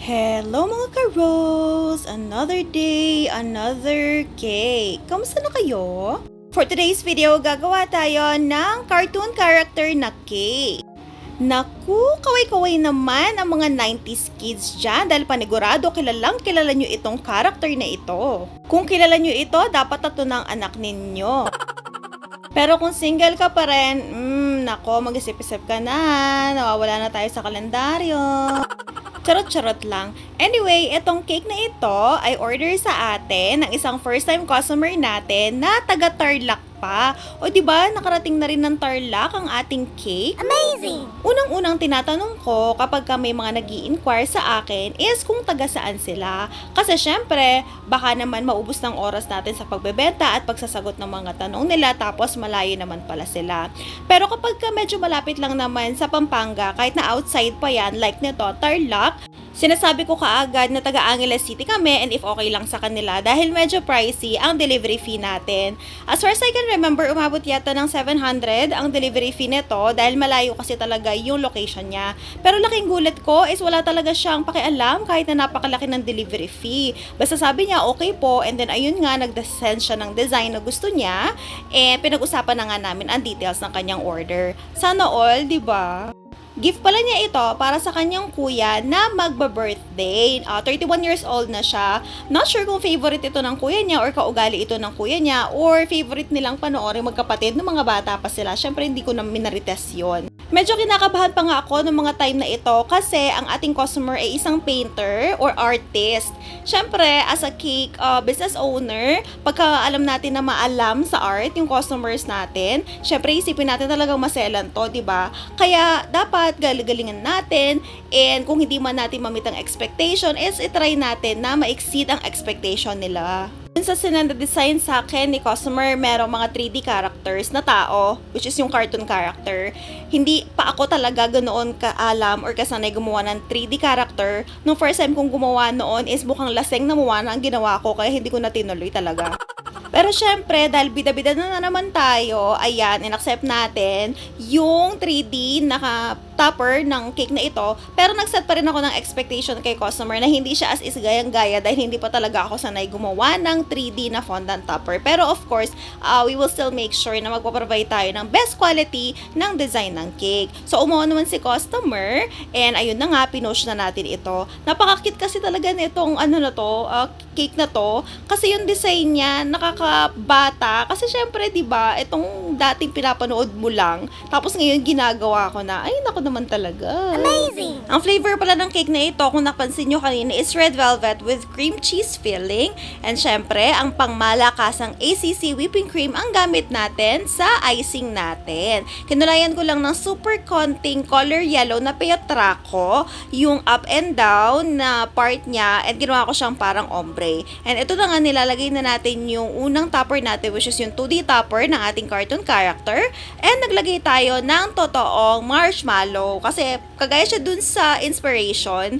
Hello mga ka-Rose! Another day, another cake! Kamusta na kayo? For today's video, gagawa tayo ng cartoon character na cake. Naku, kaway-kaway naman ang mga 90s kids dyan dahil panigurado kilalang kilala nyo itong character na ito. Kung kilala nyo ito, dapat ito ng anak ninyo. Pero kung single ka pa rin, nako, mag-isip-isip ka na, nawawala na tayo sa kalendaryo. Charot-charot lang. Anyway, itong cake na ito ay order sa atin ng isang first-time customer natin na taga-Tarlac pa. O diba, nakarating na rin ng Tarlac ang ating cake? Amazing! Unang-unang tinatanong ko kapag may mga nag-i-inquire sa akin is kung taga saan sila. Kasi syempre, baka naman maubos ng oras natin sa pagbebenta at pagsasagot ng mga tanong nila tapos malayo naman pala sila. Pero kapag medyo malapit lang naman sa Pampanga, kahit na outside pa yan, like nito, Tarlac, sinasabi ko kaagad na taga Angeles City kami and if okay lang sa kanila dahil medyo pricey ang delivery fee natin. As far as I can remember, umabot yata ng 700 ang delivery fee nito dahil malayo kasi talaga yung location niya. Pero laking gulat ko is wala talaga siyang pakialam kahit na napakalaki ng delivery fee. Basta sabi niya okay po and then ayun nga, nag-send siya ng design na gusto niya and pinag-usapan na nga namin ang details ng kanyang order. Sana all, di ba? Gift pala niya ito para sa kanyang kuya na magba-birthday. 31 years old na siya. Not sure kung favorite ito ng kuya niya or kaugali ito ng kuya niya or favorite nilang panoorin magkapatid ng mga bata pa sila. Syempre hindi ko na minarites yun. Medyo kinakabahan pa nga ako ng mga time na ito kasi ang ating customer ay isang painter or artist. Syempre, as a cake business owner, pagka alam natin na maalam sa art yung customers natin, syempre isipin natin talagang maselan to, diba? Kaya dapat galingan natin and kung hindi man natin mamit ang expectation is itry natin na ma-exceed ang expectation nila. Sa sinanda-design sa akin ni customer, merong mga 3D characters na tao, which is yung cartoon character. Hindi pa ako talaga ganoon kaalam or kasanay gumawa ng 3D character. Nung first time kong gumawa noon is mukhang laseng na muwa na ang ginawa ko kaya hindi ko na tinuloy talaga. Pero syempre, dahil bida-bida na naman tayo, ayan, in-accept natin yung 3D na topper ng cake na ito. Pero nag-set pa rin ako ng expectation kay customer na hindi siya as is gayang-gaya dahil hindi pa talaga ako sanay gumawa ng 3D na fondant topper. Pero of course, we will still make sure na magpaprovide tayo ng best quality ng design ng cake. So, umuha naman si customer and ayun na nga, pinush na natin ito. Napaka-cute kasi talaga nitong cake na to. Kasi yung design niya, nakakabata. Kasi syempre, di ba, itong dating pinapanood mo lang. Tapos ngayon ginagawa ko na, ay naku naman talaga. Amazing! Ang flavor pala ng cake na ito, kung napansin nyo kanina, is red velvet with cream cheese filling. And syempre, ang pangmalakasang ACC whipping cream ang gamit natin sa icing natin. Kinulayan ko lang ng super konting color yellow na peyotraco, yung up and down na part niya, and ginawa ko siyang parang ombre. And ito na nga, nilalagay na natin yung unang topper natin, which is yung 2D topper ng ating cartoon character. And naglagay tayo ng totoong marshmallow. Kasi kagaya siya dun sa inspiration.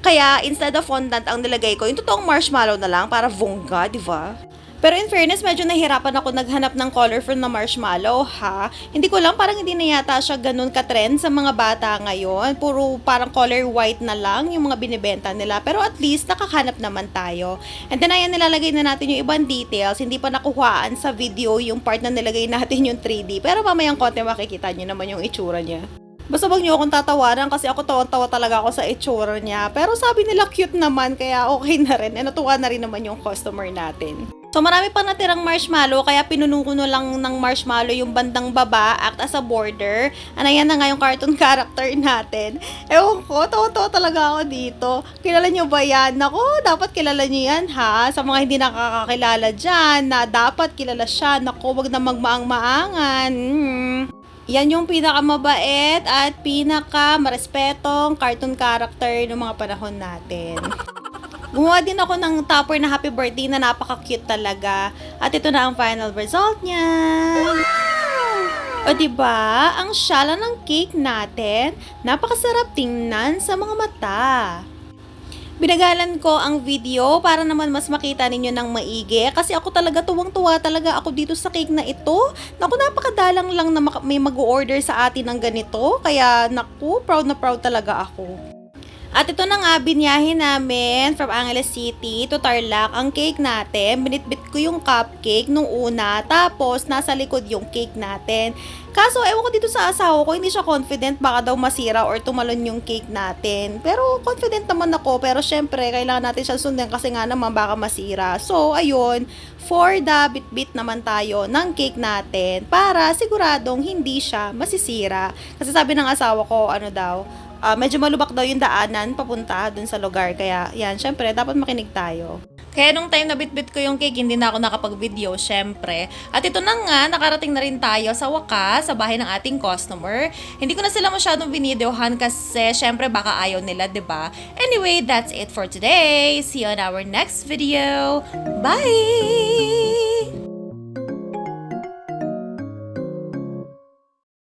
Kaya instead of fondant ang nilagay ko, yung totoong marshmallow na lang para vongga, di ba? Pero in fairness, medyo nahirapan ako naghanap ng colorful na marshmallow, ha? Hindi ko lang, parang hindi na yata siya ganun ka-trend sa mga bata ngayon. Puro parang color white na lang yung mga binibenta nila. Pero at least, nakakahanap naman tayo. And then, ayan, nilalagay na natin yung ibang details. Hindi pa nakuhaan sa video yung part na nilagay natin yung 3D. Pero mamayang konti makikita nyo naman yung itsura niya. Basta wag niyo akong tatawanan kasi ako tawan-tawa talaga ako sa itsura niya. Pero sabi nila cute naman, kaya okay na rin. E natuwa na rin naman yung customer natin. So marami pa natirang marshmallow, kaya pinuno ko na lang ng marshmallow yung bandang baba, act as a border. Ayan na nga yung cartoon character natin. Ewan ko, tawa-tawa talaga ako dito. Kilala nyo ba yan? Naku, dapat kilala nyo yan ha. Sa mga hindi nakakakilala dyan, na dapat kilala siya. Naku, wag na magmaang-maangan. Yan yung pinakamabait at pinakamarespetong cartoon character ng mga panahon natin. Gumawa din ako ng topper na happy birthday na napaka-cute talaga. At ito na ang final result niya. O diba, ang syala ng cake natin, napakasarap tingnan sa mga mata. Binagalan ko ang video para naman mas makita ninyo ng maigi kasi ako talaga tuwang-tuwa talaga ako dito sa cake na ito. Naku, napakadalang lang na may mag-order sa atin ng ganito. Kaya naku, proud na proud talaga ako. At ito na nga, binyahe namin from Angeles City to Tarlac ang cake natin. Binitbit ko yung cupcake nung una, tapos nasa likod yung cake natin. Kaso, ewan ko dito sa asawa ko, hindi siya confident, baka daw masira or tumalon yung cake natin. Pero confident naman ako, pero syempre, kailangan natin siya sundan kasi nga naman baka masira. So, ayun, for the bit-bit naman tayo ng cake natin para siguradong hindi siya masisira. Kasi sabi ng asawa ko, ano daw, medyo malubak daw yung daanan papunta dun sa lugar. Kaya, yan, syempre, dapat makinig tayo. Kaya nung time na bitbit ko yung cake, hindi na ako nakapag-video, syempre. At ito na nga, nakarating na rin tayo sa wakas, sa bahay ng ating customer. Hindi ko na sila masyadong binidyohan kasi, syempre, baka ayaw nila, 'di ba? Anyway, that's it for today. See you on our next video. Bye!